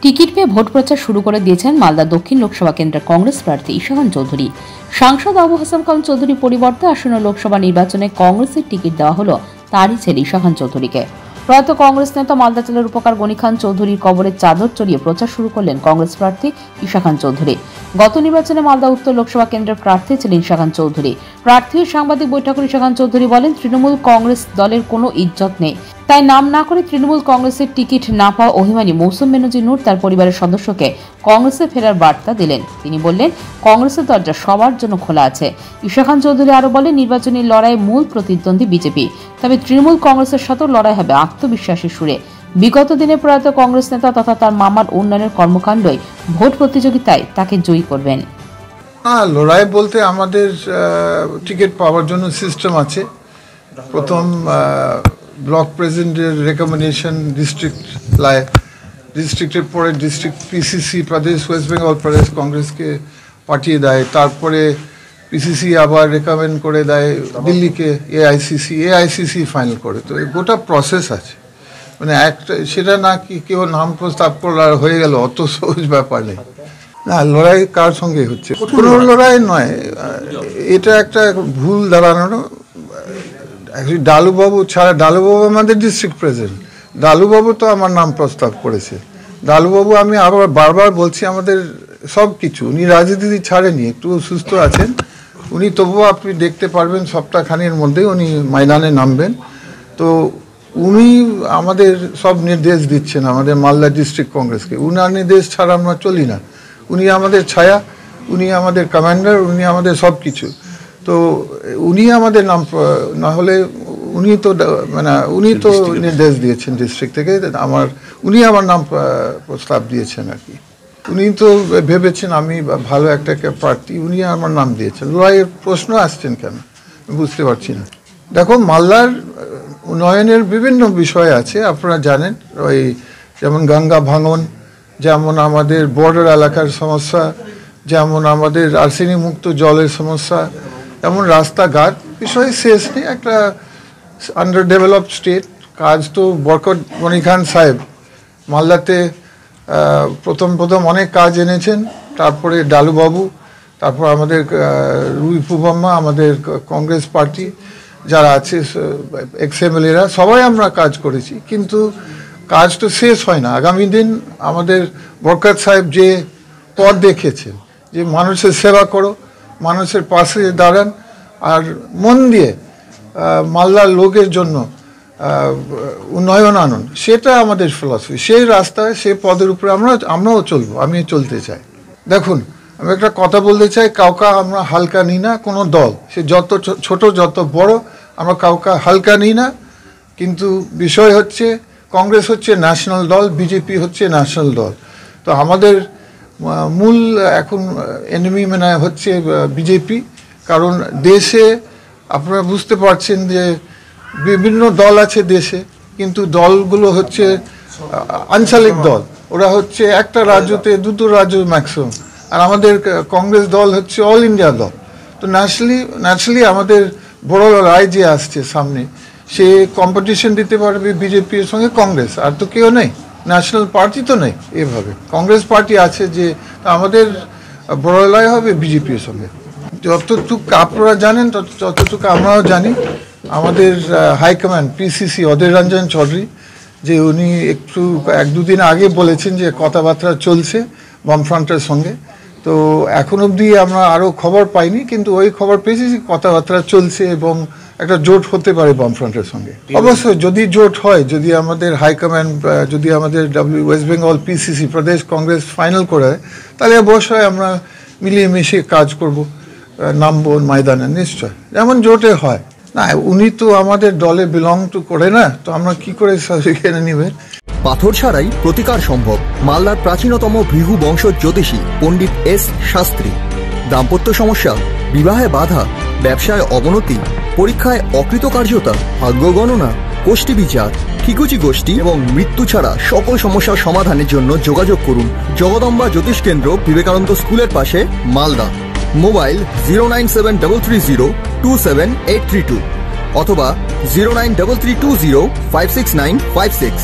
Ticket পেয়ে vote প্রচার শুরু করে দিয়েছেন মালদা দক্ষিণ লোকসভা কেন্দ্রের কংগ্রেস প্রার্থী ঈশাখান চৌধুরী। সাংসদ আবু হাসান খান চৌধুরী পরিবর্তে আসন্ন লোকসভা নির্বাচনে কংগ্রেসের টিকিট দেওয়া হলো তারই ছেলে ঈশাখান চৌধুরীকে। প্রয়াত কংগ্রেস নেতা মালদা জেলার উপকার গনি খান চৌধুরীর কবরের চাদর চড়িয়ে প্রচার শুরু করলেন কংগ্রেস প্রার্থী ঈশাখান চৌধুরী। গত নির্বাচনে মালদা উত্তর লোকসভা কেন্দ্রের প্রার্থী ছিলেন ঈশাখান চৌধুরী। প্রার্থীর সাংবাদিক বৈঠকে ঈশাখান চৌধুরী বলেন, তৃণমূল কংগ্রেস দলের কোনো ইজ্জত নেই, তাই নাম না করে তৃণমূল কংগ্রেসের টিকিট না পাওয়া অভিমানী মৌসুম বেনজির নূর তার পরিবারের সদস্যকে কংগ্রেসে ফেরার বার্তা দিলেন। তিনি বললেন, কংগ্রেসের দরজা সবার জন্য খোলা আছে। ঈশাখান চৌধুরী আরো বলেন, নির্বাচনী লড়াইয়ে মূল প্রতিদ্বন্দ্বী বিজেপি, তবে তৃণমূল কংগ্রেসের সাথে লড়াই হবে আত্মবিশ্বাসী সুরে। বিগত দিনে প্রয়াত কংগ্রেস নেতা তথা তার মামার উন্নয়নের কর্মকাণ্ডই ভোট প্রতিযোগিতায় তাকে জয়ী করবেন। লড়াই বলতে আমাদের টিকিট পাওয়ার জন্য সিস্টেম আছে। প্রথম ব্লক প্রেসিডেন্টের রেকমেন্ডেশন ডিস্ট্রিক্টের পরে ডিস্ট্রিক্ট পিসিসি প্রদেশ ওয়েস্ট বেঙ্গল প্রদেশ কংগ্রেসকে পাঠিয়ে দেয়, তারপরে পিসিসি আবার রেকমেন্ড করে দেয় দিল্লিকে এআইসিসি ফাইনাল করে। তো গোটা প্রসেস আছে, মানে একটা সেটা না কি কেউ নাম প্রস্তাব করলে হয়ে গেল, অত সহজ ব্যাপার নেই। না, লড়াই কার সঙ্গে হচ্ছে? কোনো লড়াই নয়, এটা একটা ভুল দাঁড়ানো। ডালুবাবু ছাড়া, ডালুবাবু আমাদের ডিস্ট্রিক্ট প্রেসিডেন্ট, ডালুবাবু তো আমার নাম প্রস্তাব করেছে। ডালুবাবু, আমি আবার বারবার বলছি, আমাদের সব কিছু, উনি রাজনীতি ছাড়েনি, একটু সুস্থ আছেন উনি, তবুও আপনি দেখতে পারবেন সপ্তাহখানির মধ্যে উনি ময়দানে নামবেন। তো উনি আমাদের সব নির্দেশ দিচ্ছেন আমাদের মালদা ডিস্ট্রিক্ট কংগ্রেসকে। উনার নির্দেশ ছাড়া আমরা চলি না। উনি আমাদের ছায়া, উনি আমাদের কমান্ডার, উনি আমাদের সব কিছু। তো উনি আমাদের নাম না হলে উনি তো নির্দেশ দিয়েছেন ডিস্ট্রিক্ট থেকে, উনি আমার নাম প্রস্তাব দিয়েছেন আর কি। উনি তো ভেবেছেন আমি ভালো একটা প্রার্থী, উনি আমার নাম দিয়েছেন। লড়াইয়ের প্রশ্ন আসছেন কেন বুঝতে পারছি না। দেখো, মালদার উন্নয়নের বিভিন্ন বিষয় আছে, আপনারা জানেন। ওই যেমন গঙ্গা ভাঙন, যেমন আমাদের বর্ডার এলাকার সমস্যা, যেমন আমাদের আর্সেনিক মুক্ত জলের সমস্যা, যেমন রাস্তাঘাট, বিষয় শেষ নেই। একটা আন্ডার ডেভেলপড স্টেট। কাজ তো বরকত গনি খান সাহেব মালদাতে প্রথম অনেক কাজ এনেছেন, তারপরে ডালুবাবু, তারপর আমাদের রুই পুবাম্মা, আমাদের কংগ্রেস পার্টি যারা আছে এক্সএমএলএরা, সবাই আমরা কাজ করেছি, কিন্তু কাজ তো শেষ হয় না। আগামী দিন আমাদের বরকত সাহেব যে পথ দেখেছেন, যে মানুষের সেবা করো, মানুষের পাশে দাঁড়ান, আর মন দিয়ে মালদার লোকের জন্য উন্নয়ন আনুন, সেটা আমাদের ফিলসফি। সেই রাস্তায়, সেই পদের উপরে আমরাও চলবো, আমি চলতে চাই। দেখুন, আমি একটা কথা বলতে চাই, কাউকে আমরা হালকা নিই না। কোনো দল, সে যত ছোট যত বড়, আমরা কাউকে হালকা নিই না। কিন্তু বিষয় হচ্ছে, কংগ্রেস হচ্ছে ন্যাশনাল দল, বিজেপি হচ্ছে ন্যাশনাল দল। তো আমাদের মূল এখন এনিমি হচ্ছে বিজেপি। কারণ দেশে আপনারা বুঝতে পারছেন যে বিভিন্ন দল আছে দেশে, কিন্তু দলগুলো হচ্ছে আঞ্চলিক দল। ওরা হচ্ছে একটা রাজ্যতে দুটো রাজ্য ম্যাক্সিমাম, আর আমাদের কংগ্রেস দল হচ্ছে অল ইন্ডিয়া দল। তো ন্যাচারালি আমাদের বড় লড়াই যে আসছে সামনে, সে কম্পিটিশন দিতে পারবে বিজেপির সঙ্গে কংগ্রেস, আর তো কেউ নেই, ন্যাশনাল পার্টি তো নেই। এভাবে কংগ্রেস পার্টি আছে, যে আমাদের বড় লড়াই হবে বিজেপির সঙ্গে। যতটুকু আপনারা জানেন ততটুকু আমরাও জানি। আমাদের হাইকমান্ড পিসিসি অধীর রঞ্জন চৌধুরী, যে উনি একটু 1-2 দিন আগে বলেছেন যে কথাবার্তা চলছে বামফ্রন্টের সঙ্গে। তো এখন অবধি আমরা আরও খবর পাইনি, কিন্তু ওই খবর পেয়েছি কথাবার্তা চলছে এবং একটা জোট হতে পারে বামফ্রন্টের সঙ্গে। অবশ্যই যদি জোট হয়, যদি আমাদের হাইকমান্ড, যদি আমাদের ওয়েস্ট বেঙ্গল পিসিসি প্রদেশ কংগ্রেস ফাইনাল করে, তাহলে অবশ্যই আমরা মিলিয়ে মিশিয়ে কাজ করব, নামবো ময়দানে নিশ্চয়, যেমন জোটে হয়। না, উনি তো আমাদের দলে বিলং টু করে না, তো আমরা কি করে সেখানে নিবেন? পাথর ছাড়াই প্রতিকার সম্ভব। মালদার প্রাচীনতম ভৃগু বংশ জ্যোতিষী পণ্ডিত এস শাস্ত্রী। দাম্পত্য সমস্যা, বিবাহে বাধা, ব্যবসায় অবনতি, পরীক্ষায় অকৃতকার্যতা, ভাগ্য গণনা, গোষ্ঠী বিচার, ঠিকুচি গোষ্ঠী এবং মৃত্যু ছাড়া সকল সমস্যার সমাধানের জন্য যোগাযোগ করুন জগদম্বা জ্যোতিষ কেন্দ্র, বিবেকানন্দ স্কুলের পাশে, মালদা। মোবাইল 09733027832 অথবা 09332056956।